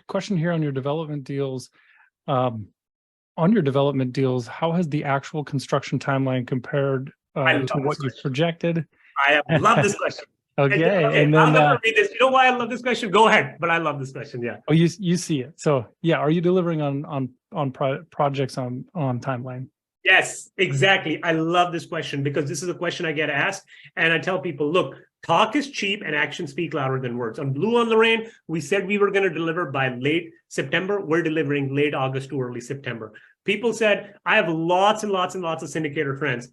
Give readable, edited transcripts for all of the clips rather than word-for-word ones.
question here on your development deals. How has the actual construction timeline compared to what you projected? I love this question. Okay, and then I'm gonna read this. You know why I love this question? Go ahead, but I love this question. Yeah. Oh, you see it. So yeah, are you delivering on projects on timeline? Yes, exactly. I love this question because this is a question I get asked, and I tell people, look, talk is cheap and actions speak louder than words. On Blue on Lorraine, we said we were going to deliver by late September. We're delivering late August to early September. People said, I have lots and lots and lots of syndicator friends.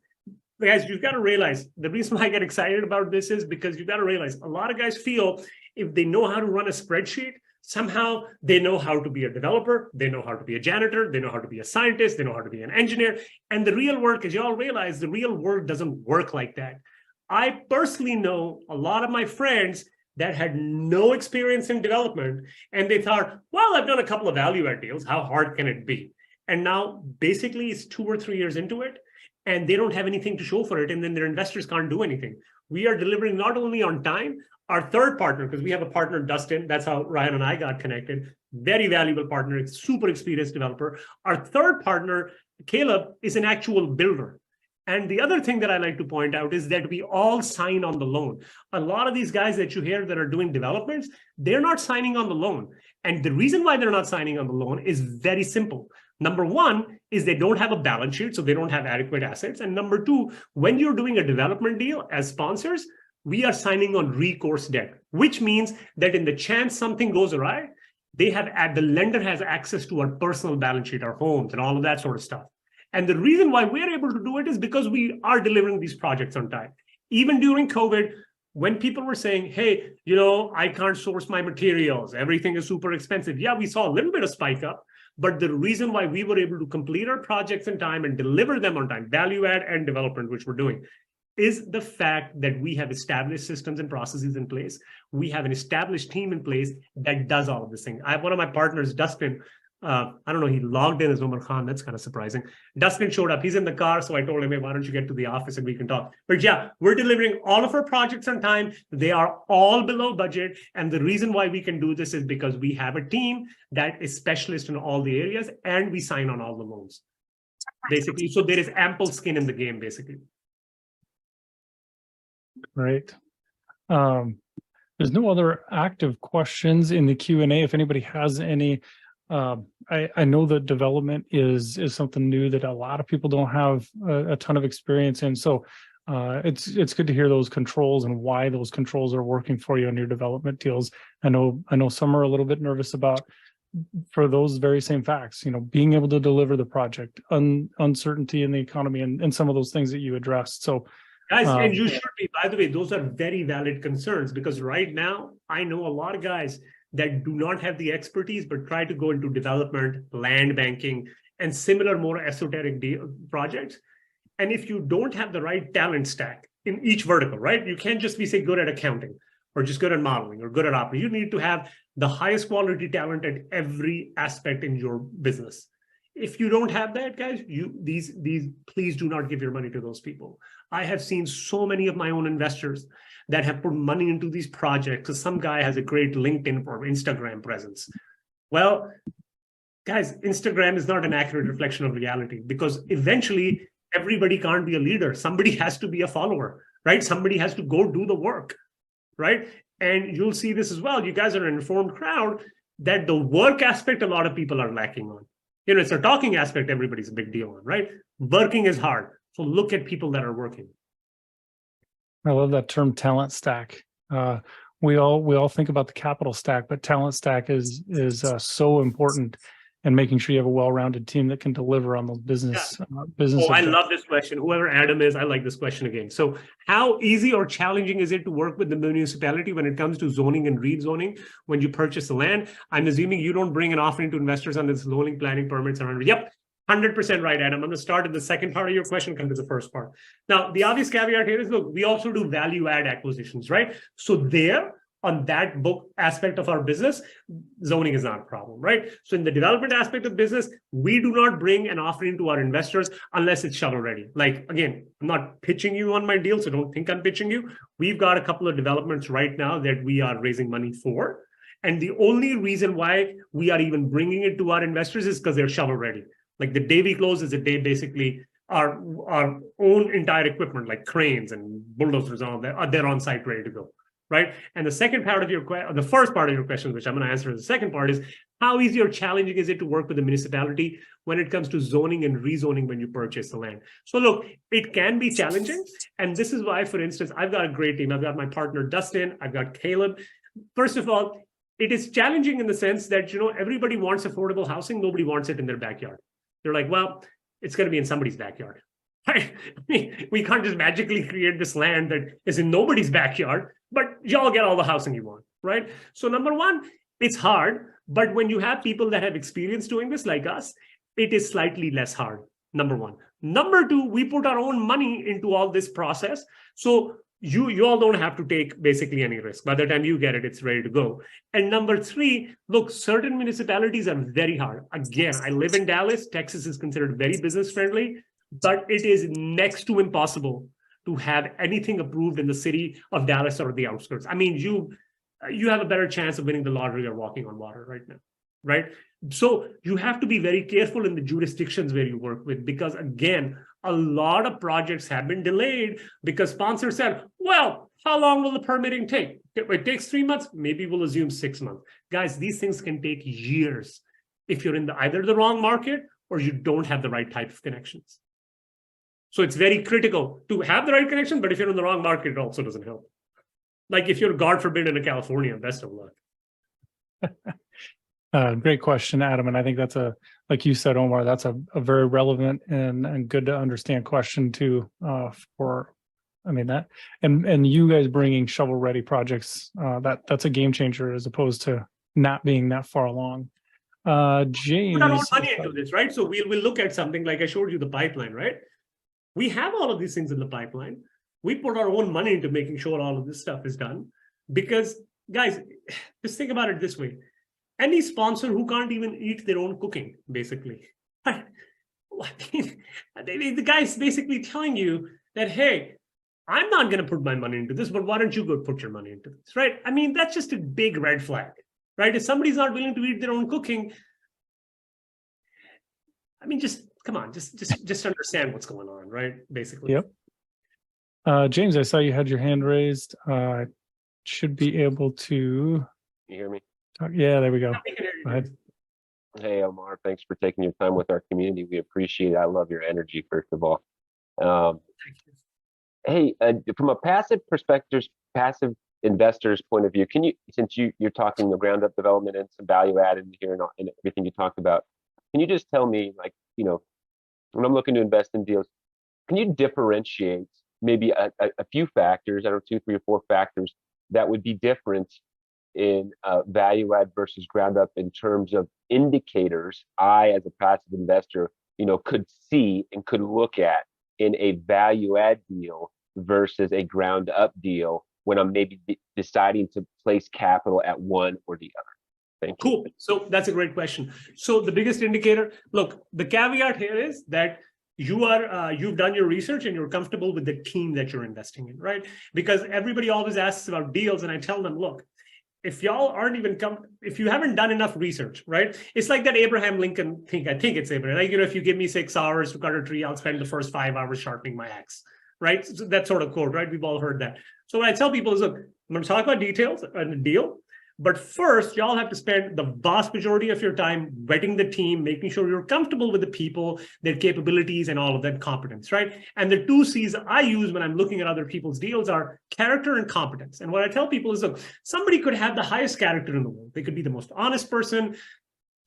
Guys, you've got to realize the reason why I get excited about this is because you've got to realize a lot of guys feel if they know how to run a spreadsheet, somehow they know how to be a developer, they know how to be a janitor, they know how to be a scientist, they know how to be an engineer. And the real work, as you all realize, the real work doesn't work like that. I personally know a lot of my friends that had no experience in development, and they thought, well, I've done a couple of value add deals. How hard can it be? And now basically it's 2 or 3 years into it, and they don't have anything to show for it. And then their investors can't do anything. We are delivering not only on time, our third partner, because we have a partner, Dustin, that's how Ryan and I got connected, very valuable partner, super experienced developer. Our third partner, Caleb, is an actual builder. And the other thing that I like to point out is that we all sign on the loan. A lot of these guys that you hear that are doing developments, they're not signing on the loan. And the reason why they're not signing on the loan is very simple. Number one is they don't have a balance sheet, so they don't have adequate assets. And number two, when you're doing a development deal as sponsors, we are signing on recourse debt, which means that in the chance something goes awry, the lender has access to our personal balance sheet, our homes, and all of that sort of stuff. And the reason why we're able to do it is because we are delivering these projects on time. Even during COVID, when people were saying, hey, I can't source my materials, everything is super expensive. Yeah, we saw a little bit of spike up, but the reason why we were able to complete our projects in time and deliver them on time, value add and development, which we're doing, is the fact that we have established systems and processes in place. We have an established team in place that does all of this thing. I have one of my partners, Dustin. I don't know, he logged in as Omar Khan. That's kind of surprising. Dustin showed up. He's in the car. So I told him, hey, why don't you get to the office and we can talk. But yeah, we're delivering all of our projects on time. They are all below budget. And the reason why we can do this is because we have a team that is specialist in all the areas and we sign on all the loans, basically. So there is ample skin in the game, basically. Great. There's no other active questions in the Q&A. If anybody has any, I know that development is something new that a lot of people don't have a ton of experience in. So it's good to hear those controls and why those controls are working for you on your development deals. I know some are a little bit nervous about for those very same facts, being able to deliver the project, uncertainty in the economy and some of those things that you addressed. So guys, and you should be, by the way, those are very valid concerns because right now I know a lot of guys that do not have the expertise, but try to go into development, land banking, and similar more esoteric projects. And if you don't have the right talent stack in each vertical, right? You can't just be, say, good at accounting or just good at modeling or good at operating. You need to have the highest quality talent at every aspect in your business. If you don't have that, guys, please do not give your money to those people. I have seen so many of my own investors that have put money into these projects because some guy has a great LinkedIn or Instagram presence. Well, guys, Instagram is not an accurate reflection of reality because eventually everybody can't be a leader. Somebody has to be a follower, right? Somebody has to go do the work, right? And you'll see this as well. You guys are an informed crowd that the work aspect a lot of people are lacking on. It's a talking aspect everybody's a big deal on, right? Working is hard. So look at people that are working. I love that term, talent stack. We all think about the capital stack, but talent stack is so important and making sure you have a well-rounded team that can deliver on those business. I love this question. Whoever Adam is, I like this question again. So how easy or challenging is it to work with the municipality when it comes to zoning and rezoning when you purchase the land? I'm assuming you don't bring an offering to investors on this zoning, planning, permits, or yep. 100% right, Adam. I'm going to start at the second part of your question, come to the first part. Now, the obvious caveat here is, look, we also do value add acquisitions, right? So there, on that book aspect of our business, zoning is not a problem, right? So in the development aspect of business, we do not bring an offering to our investors unless it's shovel ready. Like, again, I'm not pitching you on my deal, so don't think I'm pitching you. We've got a couple of developments right now that we are raising money for. And the only reason why we are even bringing it to our investors is because they're shovel ready. Like the day we close is the day basically our own entire equipment, like cranes and bulldozers and all that, are there on site ready to go, right? And the second part of your question, the first part of your question, which I'm going to answer the second part, is how easy or challenging is it to work with the municipality when it comes to zoning and rezoning when you purchase the land? So look, it can be challenging. And this is why, for instance, I've got a great team. I've got my partner, Dustin. I've got Caleb. First of all, it is challenging in the sense that, everybody wants affordable housing. Nobody wants it in their backyard. They're like, well, it's going to be in somebody's backyard, right? I mean, we can't just magically create this land that is in nobody's backyard, but y'all get all the housing you want, right? So number one, it's hard, but when you have people that have experience doing this like us, it is slightly less hard, number one. Number two, we put our own money into all this process. So you all don't have to take basically any risk. By the time you get it, it's ready to go. And number three, look, certain municipalities are very hard. Again, I live in Dallas. Texas is considered very business friendly, but it is next to impossible to have anything approved in the city of Dallas or the outskirts. I mean, you have a better chance of winning the lottery or walking on water right now, right? So you have to be very careful in the jurisdictions where you work with, because again, a lot of projects have been delayed because sponsors said, well, how long will the permitting take? It takes 3 months, maybe we'll assume 6 months. Guys, these things can take years if you're in either the wrong market or you don't have the right type of connections. So it's very critical to have the right connection, but if you're in the wrong market, it also doesn't help. Like if you're, God forbid, in California, best of luck. Great question, Adam. And I think that's like you said, Omar, that's a very relevant and good to understand question too, and you guys bringing shovel ready projects, that's a game changer as opposed to not being that far along. James. Put our own money into this, right? So we'll look at something like I showed you the pipeline, right? We have all of these things in the pipeline. We put our own money into making sure all of this stuff is done. Because guys, just think about it this way. Any sponsor who can't even eat their own cooking, basically. Right? The guy's basically telling you that, hey, I'm not going to put my money into this, but why don't you go put your money into this, right? I mean, that's just a big red flag, right? If somebody's not willing to eat their own cooking, I mean, just come on, just understand what's going on, right? Basically. Yep. James, I saw you had your hand raised. Should be able to. You hear me? Yeah, there we go. Go ahead. Hey, Omar, thanks for taking your time with our community. We appreciate it. I love your energy, first of all. Hey, from a passive investor's point of view, can you, since you're talking the ground up development and some value added here and everything you talked about, can you just tell me, like, when I'm looking to invest in deals, can you differentiate maybe a few factors, I don't know, 2, 3, or 4 factors that would be different in value add versus ground up in terms of indicators I, as a passive investor, could see and could look at in a value add deal versus a ground up deal when I'm maybe deciding to place capital at one or the other? Thank you. Cool. So that's a great question. So the biggest indicator, look, the caveat here is that you've done your research and you're comfortable with the team that you're investing in, right? Because everybody always asks about deals, and I tell them, look, if y'all aren't even if you haven't done enough research, right? It's like that Abraham Lincoln thing. I think it's Abraham. Like, if you give me 6 hours to cut a tree, I'll spend the first 5 hours sharpening my axe, right? So that sort of quote, right? We've all heard that. So what I tell people is, look, I'm going to talk about details and the deal. But first, y'all have to spend the vast majority of your time vetting the team, making sure you're comfortable with the people, their capabilities, and all of that competence, right? And the 2 C's I use when I'm looking at other people's deals are character and competence. And what I tell people is, look, somebody could have the highest character in the world. They could be the most honest person,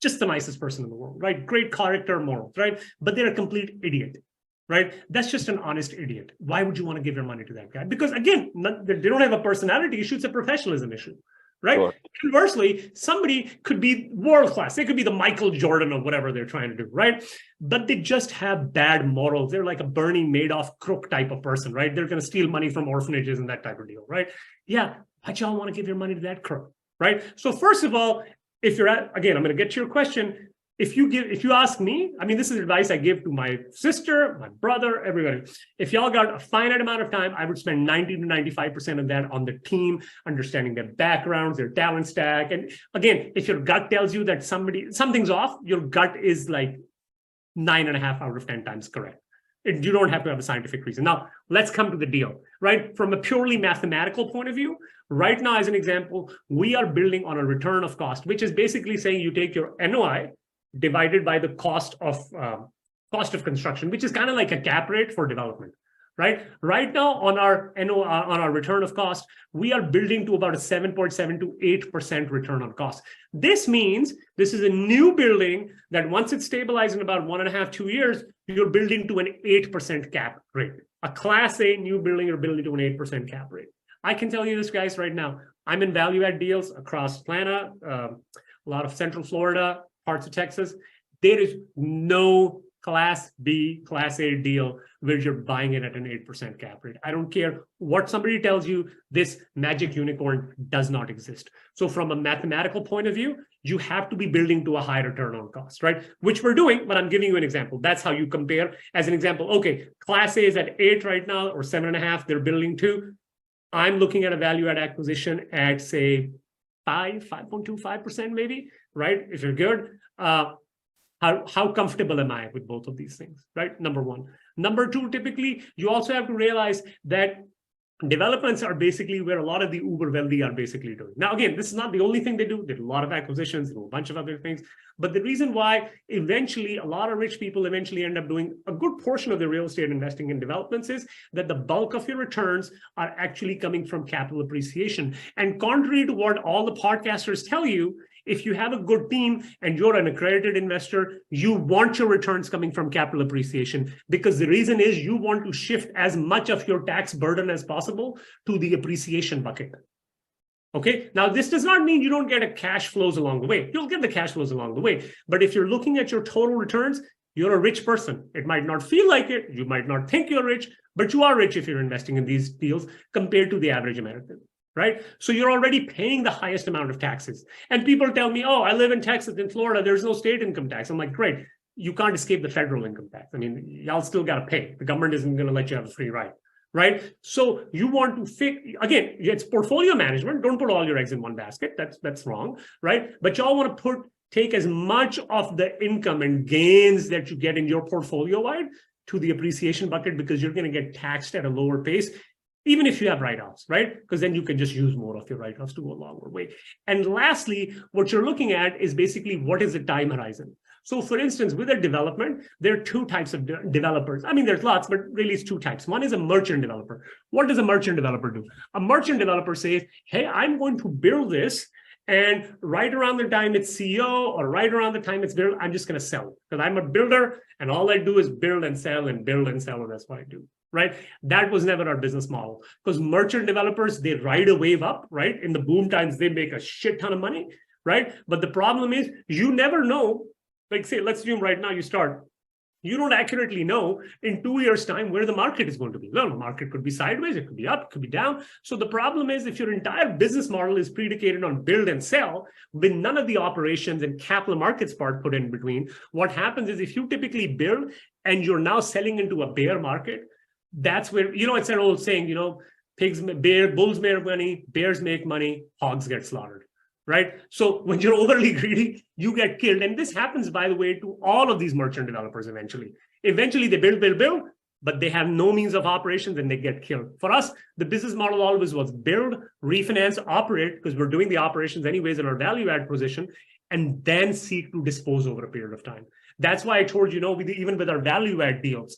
just the nicest person in the world, right? Great character, morals, right? But they're a complete idiot, right? That's just an honest idiot. Why would you want to give your money to that guy? Because again, they don't have a personality issue, it's a professionalism issue. Right. Sure. Conversely, somebody could be world class. They could be the Michael Jordan of whatever they're trying to do. Right. But they just have bad morals. They're like a Bernie Madoff crook type of person. Right. They're going to steal money from orphanages and that type of deal. Right. Yeah. Why'd y'all want to give your money to that crook? Right. So first of all, if you're again, I'm going to get to your question. if you ask me, I mean, this is advice I give to my sister, my brother, everybody. If y'all got a finite amount of time, I would spend 90 to 95% of that on the team, understanding their backgrounds, their talent stack. And again, if your gut tells you that something's off, your gut is like 9.5 out of 10 times correct. You don't have to have a scientific reason. Now, let's come to the deal, right? From a purely mathematical point of view, right now, as an example, we are building on a return of cost, which is basically saying you take your NOI divided by the cost of construction, which is kind of like a cap rate for development, right? Right now, on our NOI, on our return of cost, we are building to about a 7.7 to 8% return on cost. This means this is a new building that once it's stabilized in about 1.5, 2 years, you're building to an 8% cap rate. A Class A new building, you're building to an 8% cap rate. I can tell you this, guys, right now. I'm in value add deals across Atlanta, a lot of Central Florida, parts of Texas. There is no Class B, Class A deal where you're buying it at an 8% cap rate. I don't care what somebody tells you, this magic unicorn does not exist. So from a mathematical point of view, you have to be building to a high return on cost, right? Which we're doing, but I'm giving you an example. That's how you compare. As an example, okay, Class A is at 8 right now, or 7.5, they're building 2. I'm looking at a value add acquisition at, say, 5.25% maybe, right? If you're good. How comfortable am I with both of these things, right? Number one. Number two, typically, you also have to realize that developments are basically where a lot of the uber wealthy are basically doing. Now, again, this is not the only thing they do. They do a lot of acquisitions, they do a bunch of other things. But the reason why eventually a lot of rich people eventually end up doing a good portion of their real estate investing in developments is that the bulk of your returns are actually coming from capital appreciation. And contrary to what all the podcasters tell you, if you have a good team and you're an accredited investor, you want your returns coming from capital appreciation, because the reason is you want to shift as much of your tax burden as possible to the appreciation bucket. Okay, now this does not mean you don't get a cash flows along the way. You'll get the cash flows along the way. But if you're looking at your total returns, you're a rich person. It might not feel like it. You might not think you're rich, but you are rich if you're investing in these deals compared to the average American. Right? So you're already paying the highest amount of taxes. And people tell me, oh, I live in Texas, in Florida, there's no state income tax. I'm like, great, you can't escape the federal income tax. I mean, y'all still got to pay. The government isn't going to let you have a free ride, right? So you want to fix, again, it's portfolio management. Don't put all your eggs in one basket. That's wrong, right? But y'all want to take as much of the income and gains that you get in your portfolio wide to the appreciation bucket, because you're going to get taxed at a lower pace, even if you have write-offs, right? Because then you can just use more of your write-offs to go a longer way. And lastly, what you're looking at is basically what is the time horizon. So for instance, with a development, there are two types of developers. I mean, there's lots, but really it's two types. One is a merchant developer. What does a merchant developer do? A merchant developer says, hey, I'm going to build this, and right around the time it's CO or right around the time it's built, I'm just going to sell it. Because I'm a builder, and all I do is build and sell and build and sell, and that's what I do. Right? That was never our business model, because merchant developers, they ride a wave up, right? In the boom times, they make a shit ton of money, right? But the problem is you never know, like say, let's assume right now you start, you don't accurately know in 2 years' time where the market is going to be. Well, the market could be sideways, it could be up, it could be down. So the problem is if your entire business model is predicated on build and sell, with none of the operations and capital markets part put in between, what happens is if you typically build and you're now selling into a bear market, that's where, it's an old saying, bulls make money, bears make money, hogs get slaughtered, right? So when you're overly greedy, you get killed. And this happens, by the way, to all of these merchant developers eventually. Eventually they build, but they have no means of operations and they get killed. For us, the business model always was build, refinance, operate, because we're doing the operations anyways in our value add position, and then seek to dispose over a period of time. That's why I told you, even with our value add deals,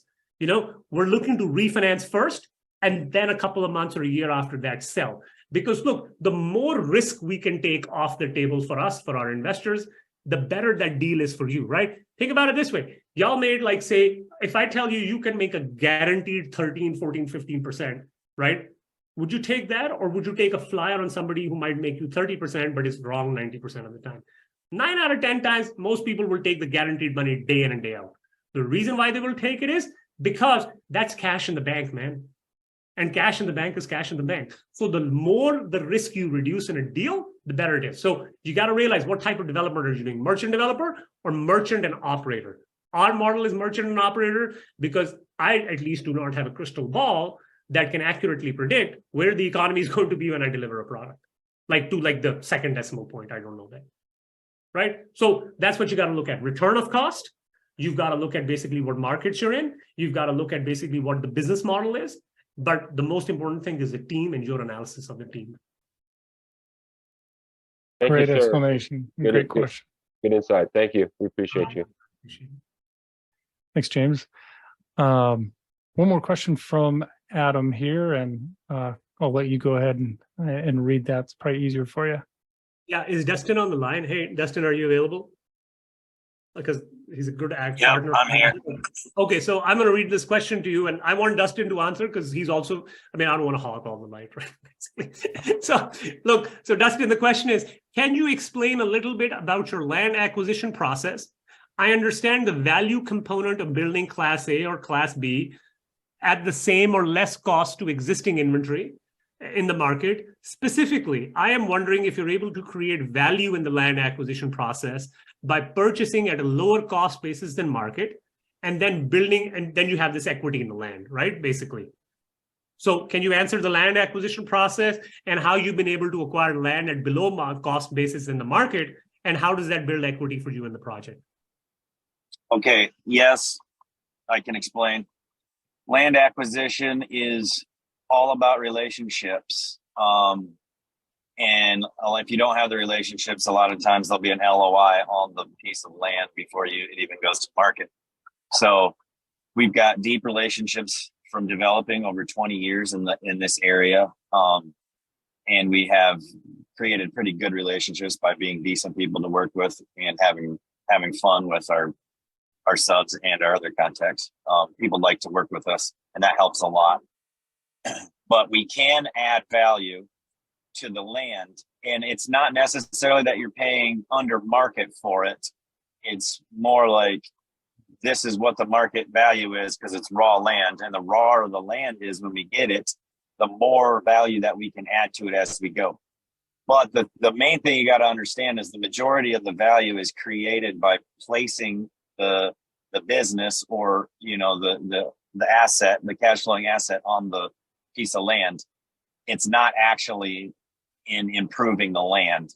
we're looking to refinance first, and then a couple of months or a year after that, sell. Because look, the more risk we can take off the table for us, for our investors, the better that deal is for you, right? Think about it this way. Y'all made, like, say, if I tell you you can make a guaranteed 13, 14, 15%, right? Would you take that, or would you take a flyer on somebody who might make you 30%, but is wrong 90% of the time? 9 out of 10 times, most people will take the guaranteed money day in and day out. The reason why they will take it is because that's cash in the bank, man. And cash in the bank is cash in the bank. So the more the risk you reduce in a deal, the better it is. So you got to realize what type of development are you doing, merchant developer or merchant and operator. Our model is merchant and operator because I at least do not have a crystal ball that can accurately predict where the economy is going to be when I deliver a product, like to like the second decimal point. I don't know that, right? So that's what you got to look at. Return of cost. You've got to look at basically what markets you're in. You've got to look at basically what the business model is. But the most important thing is the team and your analysis of the team. Thank Great you, sir. explanation. Great question. Good insight. Thank you. We appreciate you. Thanks, James. One more question from Adam here, and I'll let you go ahead and read that. It's probably easier for you. Yeah, is Dustin on the line? Hey, Dustin, are you available? Because he's a good partner. I'm here. Okay, so I'm going to read this question to you, and I want Dustin to answer because he's also, I mean, I don't want to hog all the light, right? So look, so Dustin, the question is, can you explain a little bit about your land acquisition process? I understand the value component of building Class A or Class B at the same or less cost to existing inventory in the market. Specifically, I am wondering if you're able to create value in the land acquisition process by purchasing at a lower cost basis than market and then building, and then you have this equity in the land, right? Basically. So can you answer the land acquisition process and how you've been able to acquire land at below cost basis in the market, and how does that build equity for you in the project? Okay, yes, I can explain. Land acquisition is all about relationships. And if you don't have the relationships, a lot of times there'll be an LOI on the piece of land before it even goes to market. So we've got deep relationships from developing over 20 years in this area. And we have created pretty good relationships by being decent people to work with and having fun with our subs and our other contacts. People like to work with us, and that helps a lot. But we can add value to the land, and it's not necessarily that you're paying under market for it. It's more like this is what the market value is because it's raw land, and the rawer the land is when we get it, the more value that we can add to it as we go. But the main thing you got to understand is the majority of the value is created by placing the business or the asset, the cash flowing asset on the piece of land. It's not actually in improving the land.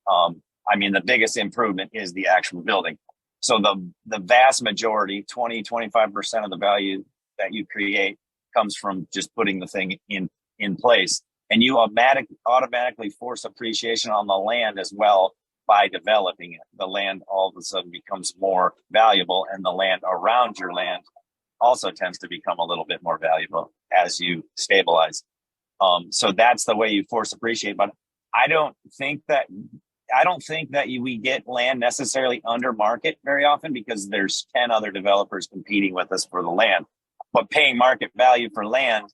I mean, the biggest improvement is the actual building. So the vast majority, 20-25% of the value that you create comes from just putting the thing in place. And you automatically force appreciation on the land as well by developing it. The land all of a sudden becomes more valuable, and the land around your land also tends to become a little bit more valuable as you stabilize. So that's the way you force appreciate. But I don't think that we get land necessarily under market very often because there's 10 other developers competing with us for the land. But paying market value for land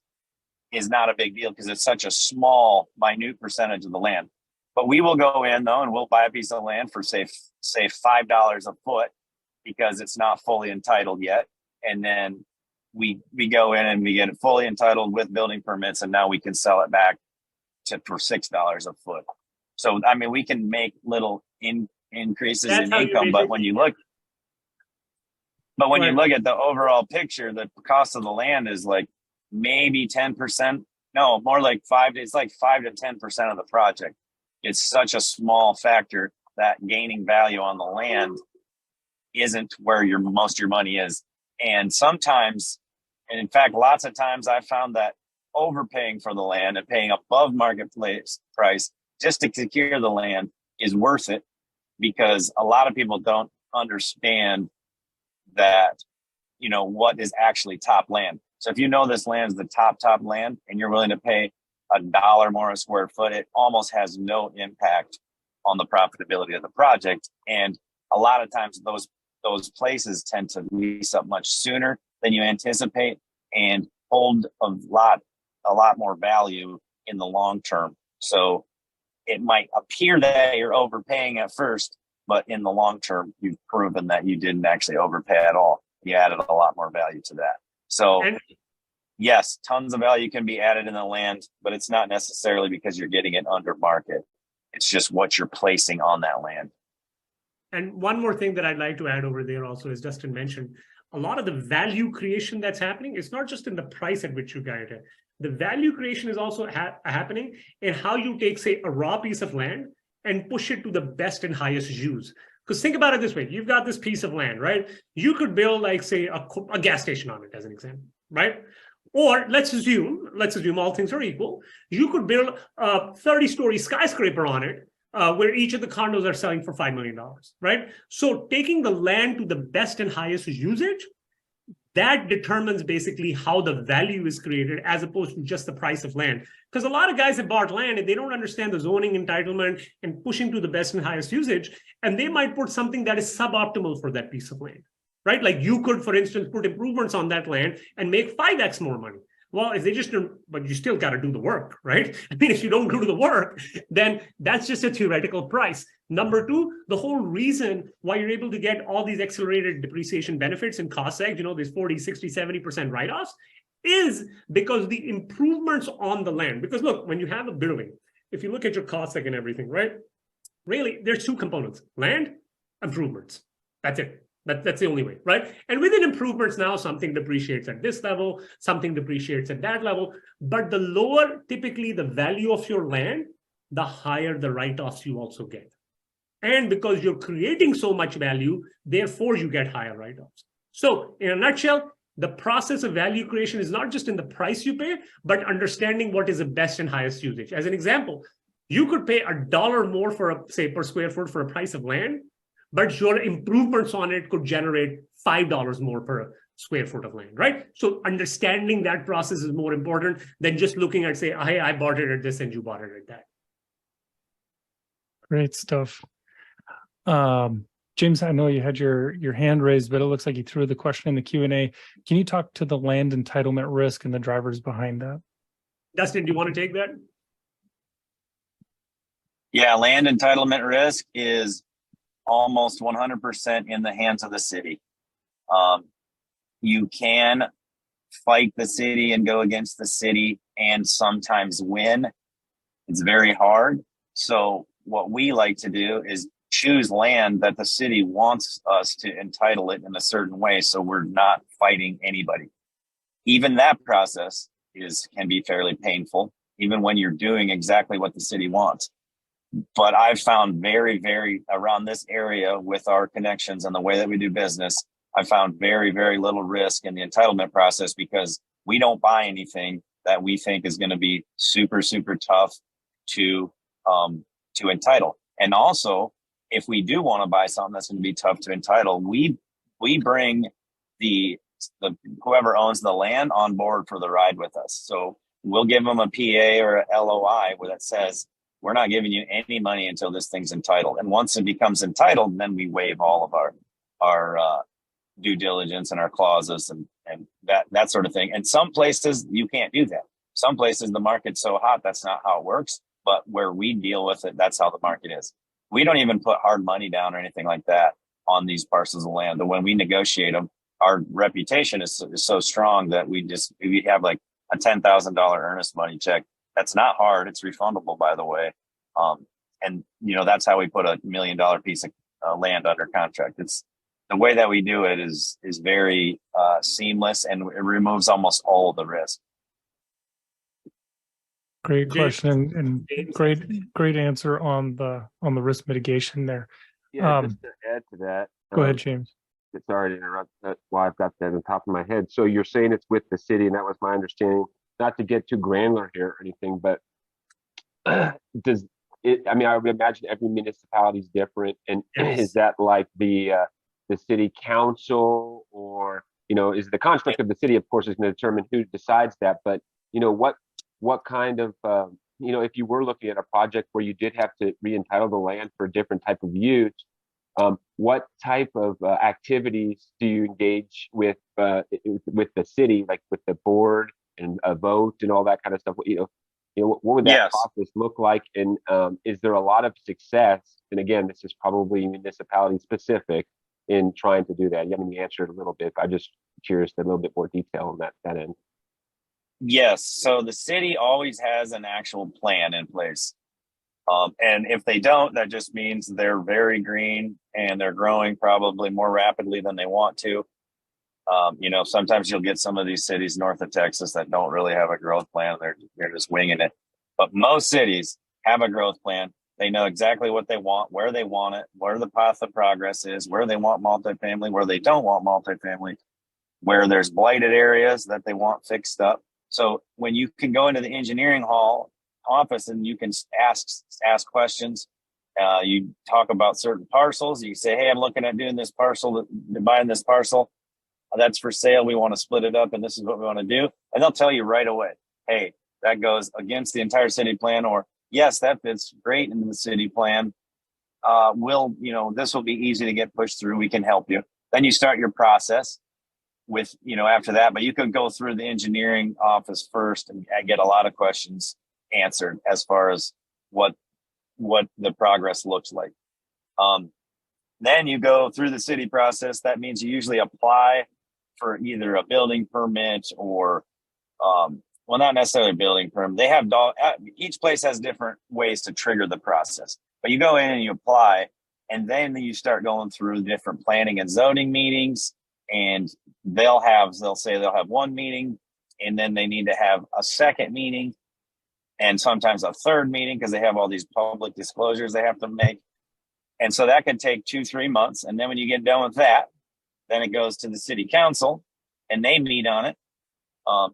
is not a big deal because it's such a small, minute percentage of the land. But we will go in though, and we'll buy a piece of land for say $5 a foot because it's not fully entitled yet. And then we go in and we get it fully entitled with building permits, and now we can sell it back for $6 a foot. So I mean, we can make little increases in income, but when you look at the overall picture, the cost of the land is like maybe 10%. No, more like 5 to 10% of the project. It's such a small factor that gaining value on the land isn't where most of your money is. And sometimes, and in fact, lots of times I've found that overpaying for the land and paying above marketplace price just to secure the land is worth it, because a lot of people don't understand that, what is actually top land. So if you know this land is the top land and you're willing to pay $1 more a square foot, it almost has no impact on the profitability of the project. And a lot of times those places tend to lease up much sooner than you anticipate and hold a lot more value in the long term. So it might appear that you're overpaying at first, but in the long term, you've proven that you didn't actually overpay at all. You added a lot more value to that. So yes, tons of value can be added in the land, but it's not necessarily because you're getting it under market. It's just what you're placing on that land. And one more thing that I'd like to add over there also, as Dustin mentioned, a lot of the value creation that's happening is not just in the price at which you get it. The value creation is also happening in how you take, say, a raw piece of land and push it to the best and highest use. Because think about it this way, you've got this piece of land, right? You could build, like, say, a gas station on it, as an example, right? Or let's assume all things are equal, you could build a 30-story skyscraper on it, where each of the condos are selling for $5 million, right? So taking the land to the best and highest usage, that determines basically how the value is created as opposed to just the price of land. Because a lot of guys have bought land and they don't understand the zoning entitlement and pushing to the best and highest usage, and they might put something that is suboptimal for that piece of land, right? Like you could, for instance, put improvements on that land and make 5x more money. Well, if they just don't, but you still got to do the work, right? I mean, if you don't do the work, then that's just a theoretical price. Number two, the whole reason why you're able to get all these accelerated depreciation benefits and cost seg, these 40, 60, 70% write-offs, is because the improvements on the land. Because look, when you have a building, if you look at your cost seg and everything, right? Really, there's two components: land, improvements. That's it. That's the only way, right? And within improvements now, something depreciates at this level, something depreciates at that level. But the lower typically the value of your land, the higher the write-offs you also get. And because you're creating so much value, therefore you get higher write-offs. So in a nutshell, the process of value creation is not just in the price you pay, but understanding what is the best and highest usage. As an example, you could pay $1 more for say per square foot for a price of land, but your improvements on it could generate $5 more per square foot of land, right? So understanding that process is more important than just looking at, say, hey, I bought it at this and you bought it at that. Great stuff. James, I know you had your hand raised, but it looks like you threw the question in the Q&A. Can you talk to the land entitlement risk and the drivers behind that? Dustin, do you want to take that? Yeah, land entitlement risk is almost 100% in the hands of the city. You can fight the city and go against the city and sometimes win. It's very hard. So what we like to do is choose land that the city wants us to entitle it in a certain way, so we're not fighting anybody. Even that process can be fairly painful, even when you're doing exactly what the city wants. But I've found very, very around this area with our connections and the way that we do business, I found very, very little risk in the entitlement process because we don't buy anything that we think is going to be super, super tough to entitle. And also, if we do want to buy something that's going to be tough to entitle, we bring the whoever owns the land on board for the ride with us. So we'll give them a PA or a LOI where that says, we're not giving you any money until this thing's entitled. And once it becomes entitled, then we waive all of our due diligence and our clauses and that sort of thing. And some places you can't do that. Some places the market's so hot, that's not how it works. But where we deal with it, that's how the market is. We don't even put hard money down or anything like that on these parcels of land. But when we negotiate them, our reputation is so strong that we have like a $10,000 earnest money check. That's not hard. It's refundable, by the way. And that's how we put $1 million piece of land under contract. It's the way that we do it is very seamless, and it removes almost all of the risk. Great question and great answer on the risk mitigation there. Yeah, just to add to that. Go ahead, James. Sorry to interrupt. That's why I've got that on top of my head. So you're saying it's with the city, and that was my understanding. Not to get too granular here or anything, but does it? I mean, I would imagine every municipality is different, and Yes. Is that like the city council, or is the construct of the city? Of course, is going to determine who decides that. But what kind of if you were looking at a project where you did have to re-entitle the land for a different type of use, what type of activities do you engage with the city, like with the board and a vote and all that kind of stuff? What would that Yes. process look like? And is there a lot of success? And again, this is probably municipality specific in trying to do that. I mean, you answered a little bit, but I'm just curious to a little bit more detail on that end. Yes. So the city always has an actual plan in place. And if they don't, that just means they're very green and they're growing probably more rapidly than they want to. Sometimes you'll get some of these cities north of Texas that don't really have a growth plan. They're just winging it. But most cities have a growth plan. They know exactly what they want, where they want it, where the path of progress is, where they want multifamily, where they don't want multifamily, where there's blighted areas that they want fixed up. So when you can go into the engineering office and you can ask questions, you talk about certain parcels. You say, hey, I'm looking at doing this parcel, buying this parcel. That's for sale. We want to split it up and this is what we want to do. And they'll tell you right away, hey, that goes against the entire city plan, or yes, that fits great into the city plan. This will be easy to get pushed through. We can help you. Then you start your process with, after that, but you could go through the engineering office first and get a lot of questions answered as far as what the progress looks like. Then you go through the city process. That means you usually apply for either a building permit or, not necessarily a building permit. They have each place has different ways to trigger the process, but you go in and you apply, and then you start going through different planning and zoning meetings, and they'll say they'll have one meeting, and then they need to have a second meeting, and sometimes a third meeting because they have all these public disclosures they have to make. And so that can take 2-3 months. And then when you get done with that, then it goes to the city council and they meet on it.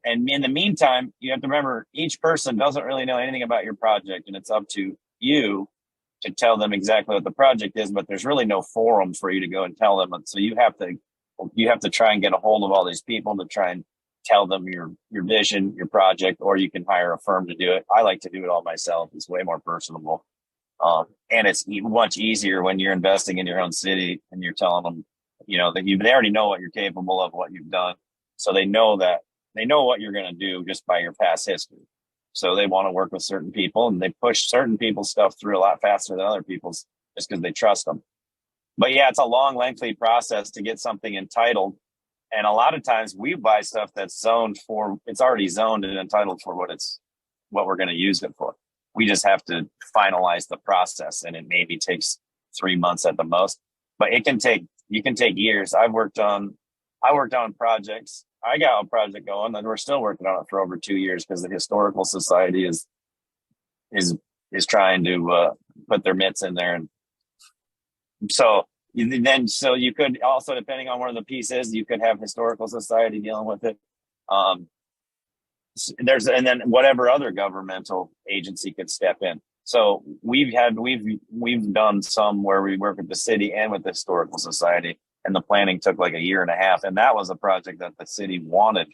And in the meantime, you have to remember each person doesn't really know anything about your project, and it's up to you to tell them exactly what the project is, but there's really no forum for you to go and tell them. And so you have to try and get a hold of all these people to try and tell them your vision, your project, or you can hire a firm to do it. I like to do it all myself. It's way more personable. And it's much easier when you're investing in your own city and you're telling them, that they already know what you're capable of, what you've done. So they know what you're going to do just by your past history. So they want to work with certain people, and they push certain people's stuff through a lot faster than other people's just because they trust them. But yeah, it's a long, lengthy process to get something entitled. And a lot of times we buy stuff that's it's already zoned and entitled for what we're going to use it for. We just have to finalize the process, and it maybe takes 3 months at the most, but you can take years. I worked on projects. I got a project going and we're still working on it for over 2 years because the historical society is trying to put their mitts in there. And so you could also, depending on where the piece is, you could have historical society dealing with it. And then whatever other governmental agency could step in. So we've done some where we work with the city and with the historical society, and the planning took like 1.5 years, and that was a project that the city wanted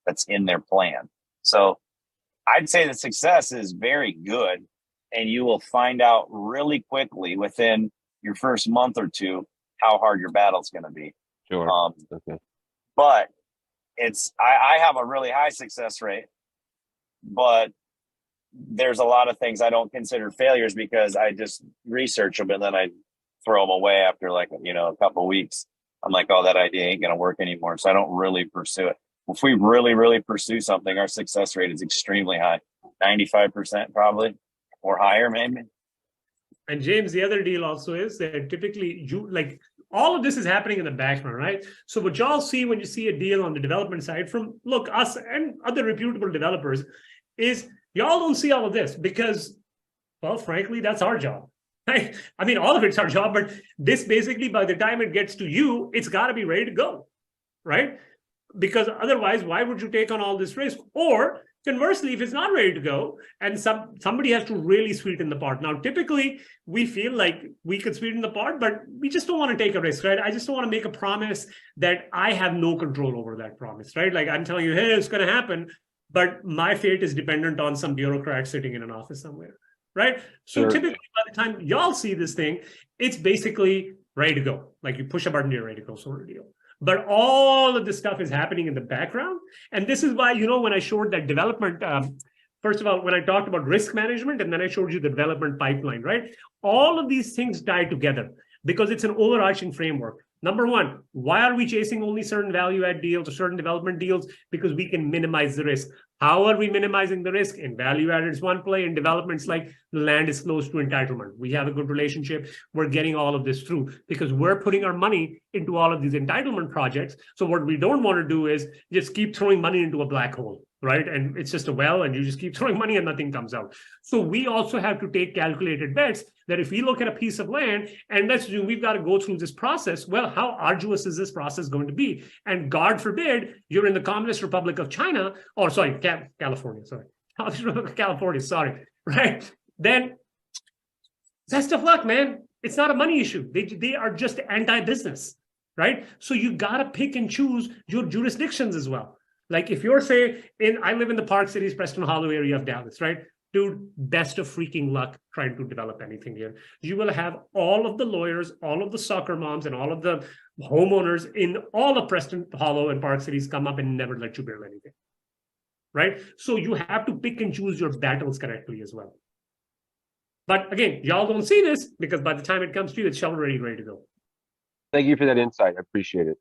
that's in their plan. So I'd say the success is very good, and you will find out really quickly within your first month or two how hard your battle's going to be. Sure. Okay. But I have a really high success rate, but there's a lot of things I don't consider failures because I just research them and then I throw them away after a couple of weeks. I'm like, oh, that idea ain't going to work anymore. So I don't really pursue it. If we really, really pursue something, our success rate is extremely high, 95% probably, or higher maybe. And James, the other deal also is that typically all of this is happening in the background, right? So what y'all see when you see a deal on the development side from us and other reputable developers is y'all don't see all of this because, well, frankly, that's our job. Right? I mean, all of it's our job, but this basically, by the time it gets to you, it's got to be ready to go, right? Because otherwise, why would you take on all this risk? Or conversely, if it's not ready to go and somebody has to really sweeten the pot. Now, typically, we feel like we could sweeten the pot, but we just don't want to take a risk, right? I just don't want to make a promise that I have no control over that promise, right? Like I'm telling you, hey, it's going to happen, but my fate is dependent on some bureaucrat sitting in an office somewhere. Right. So Sure. Typically by the time y'all see this thing, it's basically ready to go. Like you push a button, you're ready to go, sort of deal. But all of this stuff is happening in the background. And this is why, when I showed that development, first of all, when I talked about risk management, and then I showed you the development pipeline, right? All of these things tie together because it's an overarching framework. Number one, why are we chasing only certain value add deals or certain development deals? Because we can minimize the risk. How are we minimizing the risk? In value added is one play. In developments like the land is close to entitlement. We have a good relationship. We're getting all of this through because we're putting our money into all of these entitlement projects. So what we don't want to do is just keep throwing money into a black hole, right? And it's just a well, and you just keep throwing money and nothing comes out. So we also have to take calculated bets that if we look at a piece of land and let's assume we've got to go through this process, well, how arduous is this process going to be? And God forbid, you're in the Communist Republic of China, or sorry, California, right? Then best of luck, man. It's not a money issue. They are just anti-business, right? So you got to pick and choose your jurisdictions as well. Like if you're I live in the Park Cities, Preston Hollow area of Dallas, right? Dude, best of freaking luck trying to develop anything here. You will have all of the lawyers, all of the soccer moms, and all of the homeowners in all of Preston Hollow and Park Cities come up and never let you build anything, right? So you have to pick and choose your battles correctly as well. But again, y'all don't see this because by the time it comes to you, it's shovel ready to go. Thank you for that insight. I appreciate it.